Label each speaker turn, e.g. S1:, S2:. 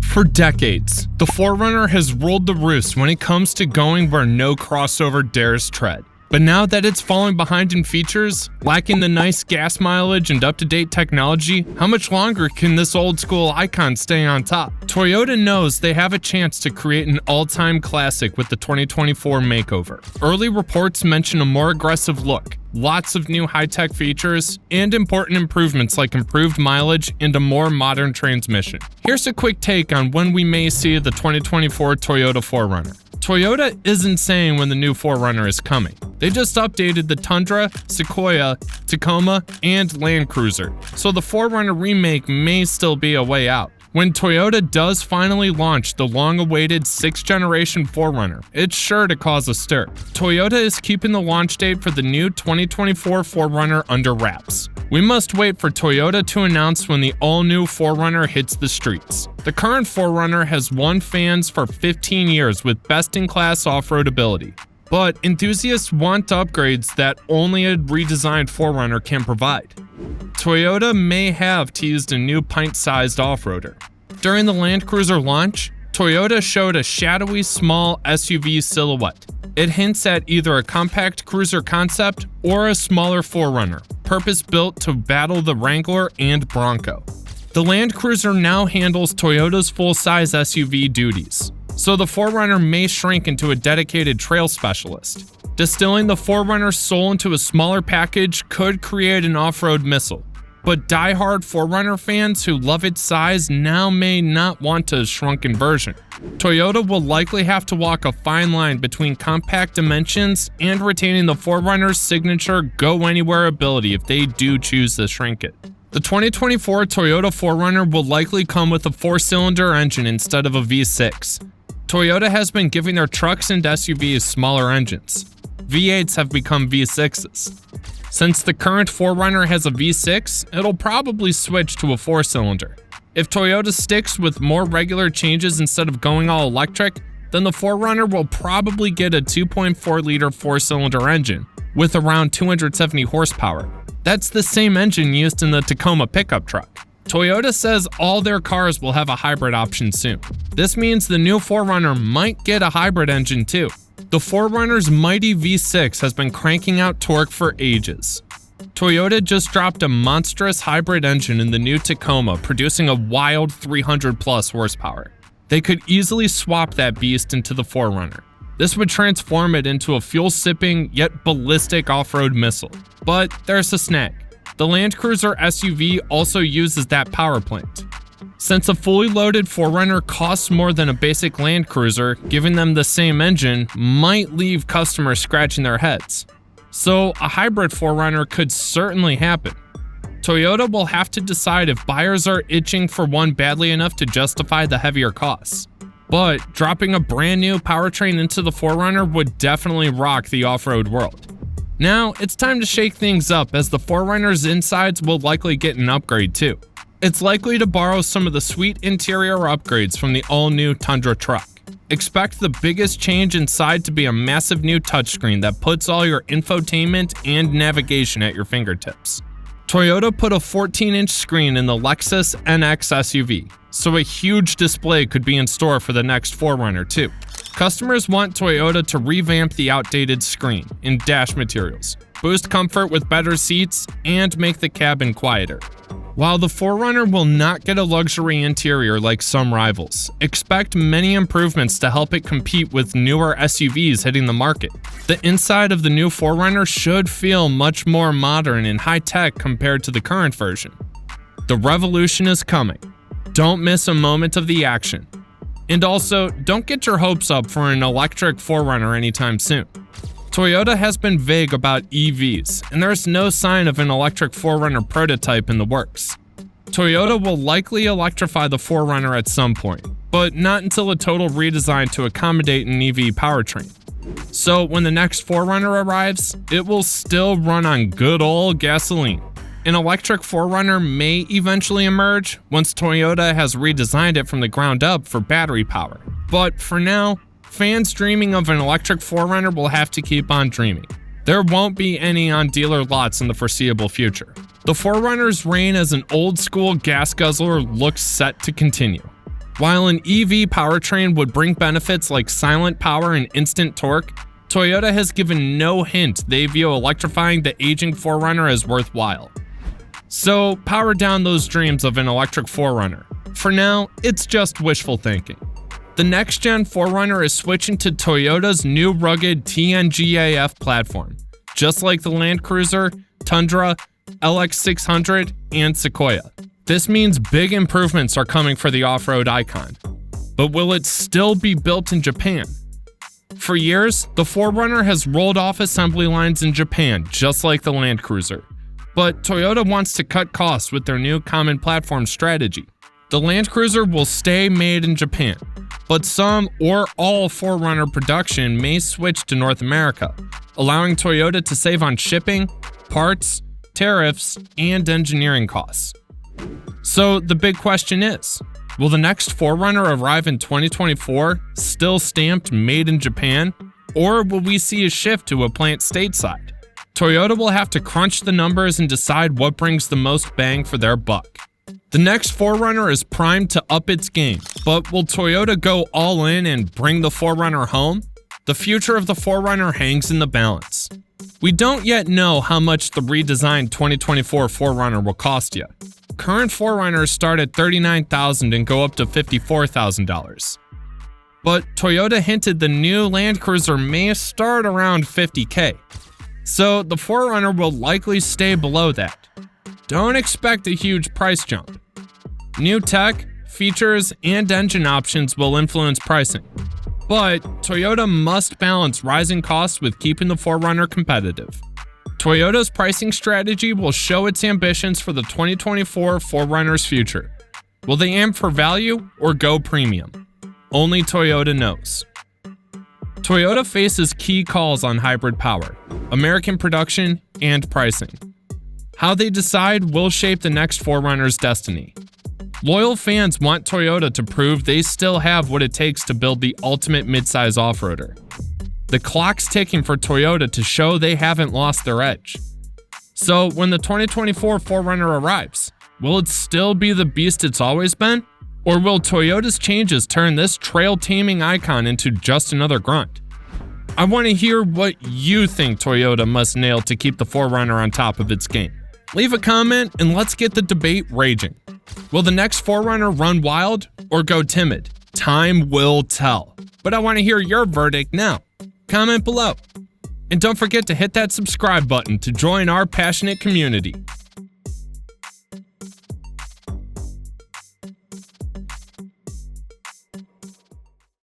S1: For decades, the 4Runner has ruled the roost when it comes to going where no crossover dares tread. But now that it's falling behind in features, lacking the nice gas mileage and up-to-date technology, how much longer can this old-school icon stay on top? Toyota knows they have a chance to create an all-time classic with the 2024 makeover. Early reports mention a more aggressive look, lots of new high-tech features, and important improvements like improved mileage and a more modern transmission. Here's a quick take on when we may see the 2024 Toyota 4Runner. Toyota isn't saying when the new 4Runner is coming. They just updated the Tundra, Sequoia, Tacoma, and Land Cruiser, so the 4Runner remake may still be a way out. When Toyota does finally launch the long-awaited 6th generation 4Runner, it's sure to cause a stir. Toyota is keeping the launch date for the new 2024 4Runner under wraps. We must wait for Toyota to announce when the all-new 4Runner hits the streets. The current 4Runner has won fans for 15 years with best-in-class off-road ability. But enthusiasts want upgrades that only a redesigned 4Runner can provide. Toyota may have teased a new pint-sized off-roader. During the Land Cruiser launch, Toyota showed a shadowy small SUV silhouette. It hints at either a compact cruiser concept or a smaller 4Runner, purpose-built to battle the Wrangler and Bronco. The Land Cruiser now handles Toyota's full-size SUV duties, so the 4Runner may shrink into a dedicated trail specialist. Distilling the 4Runner's soul into a smaller package could create an off-road missile, but die-hard 4Runner fans who love its size now may not want a shrunken version. Toyota will likely have to walk a fine line between compact dimensions and retaining the 4Runner's signature go-anywhere ability if they do choose to shrink it. The 2024 Toyota 4Runner will likely come with a 4-cylinder engine instead of a V6. Toyota has been giving their trucks and SUVs smaller engines. V8s have become V6s. Since the current 4Runner has a V6, it'll probably switch to a 4-cylinder. If Toyota sticks with more regular changes instead of going all electric, then the 4Runner will probably get a 2.4-liter 4-cylinder engine with around 270 horsepower. That's the same engine used in the Tacoma pickup truck. Toyota says all their cars will have a hybrid option soon. This means the new 4Runner might get a hybrid engine too. The 4Runner's mighty V6 has been cranking out torque for ages. Toyota just dropped a monstrous hybrid engine in the new Tacoma, producing a wild 300+ horsepower. They could easily swap that beast into the 4Runner. This would transform it into a fuel-sipping yet ballistic off-road missile. But there's a snag. The Land Cruiser SUV also uses that power plant. Since a fully loaded 4Runner costs more than a basic Land Cruiser, giving them the same engine might leave customers scratching their heads. So a hybrid 4Runner could certainly happen. Toyota will have to decide if buyers are itching for one badly enough to justify the heavier costs. But dropping a brand new powertrain into the 4Runner would definitely rock the off-road world. Now, it's time to shake things up as the 4Runner's insides will likely get an upgrade too. It's likely to borrow some of the sweet interior upgrades from the all-new Tundra truck. Expect the biggest change inside to be a massive new touchscreen that puts all your infotainment and navigation at your fingertips. Toyota put a 14-inch screen in the Lexus NX SUV, so a huge display could be in store for the next 4Runner too. Customers want Toyota to revamp the outdated screen in dash materials, boost comfort with better seats, and make the cabin quieter. While the 4Runner will not get a luxury interior like some rivals, expect many improvements to help it compete with newer SUVs hitting the market. The inside of the new 4Runner should feel much more modern and high-tech compared to the current version. The revolution is coming. Don't miss a moment of the action. And also, don't get your hopes up for an electric 4Runner anytime soon. Toyota has been vague about EVs, and there's no sign of an electric 4Runner prototype in the works. Toyota will likely electrify the 4Runner at some point, but not until a total redesign to accommodate an EV powertrain. So when the next 4Runner arrives, it will still run on good old gasoline. An electric 4Runner may eventually emerge once Toyota has redesigned it from the ground up for battery power. But for now, fans dreaming of an electric 4Runner will have to keep on dreaming. There won't be any on dealer lots in the foreseeable future. The 4Runner's reign as an old-school gas guzzler looks set to continue. While an EV powertrain would bring benefits like silent power and instant torque, Toyota has given no hint they view electrifying the aging 4Runner as worthwhile. So power down those dreams of an electric 4Runner. For now, it's just wishful thinking. The next-gen 4Runner is switching to Toyota's new rugged TNGA-F platform, just like the Land Cruiser, Tundra, LX600, and Sequoia. This means big improvements are coming for the off-road icon. But will it still be built in Japan? For years, the 4Runner has rolled off assembly lines in Japan, just like the Land Cruiser. But Toyota wants to cut costs with their new common platform strategy. The Land Cruiser will stay made in Japan, but some or all 4Runner production may switch to North America, allowing Toyota to save on shipping, parts, tariffs, and engineering costs. So the big question is, will the next 4Runner arrive in 2024, still stamped Made in Japan, or will we see a shift to a plant stateside? Toyota will have to crunch the numbers and decide what brings the most bang for their buck. The next 4Runner is primed to up its game, but will Toyota go all in and bring the 4Runner home? The future of the 4Runner hangs in the balance. We don't yet know how much the redesigned 2024 4Runner will cost yet. Current 4Runners start at $39,000 and go up to $54,000. But Toyota hinted the new Land Cruiser may start around $50,000. So the 4Runner will likely stay below that. Don't expect a huge price jump. New tech, features, and engine options will influence pricing. But Toyota must balance rising costs with keeping the 4Runner competitive. Toyota's pricing strategy will show its ambitions for the 2024 4Runner's future. Will they aim for value or go premium? Only Toyota knows. Toyota faces key calls on hybrid power, American production, and pricing. How they decide will shape the next 4Runner's destiny. Loyal fans want Toyota to prove they still have what it takes to build the ultimate midsize off-roader. The clock's ticking for Toyota to show they haven't lost their edge. So when the 2024 4Runner arrives, will it still be the beast it's always been? Or will Toyota's changes turn this trail-taming icon into just another grunt? I want to hear what you think Toyota must nail to keep the 4Runner on top of its game. Leave a comment and let's get the debate raging. Will the next 4Runner run wild or go timid? Time will tell. But I want to hear your verdict now. Comment below. And don't forget to hit that subscribe button to join our passionate community.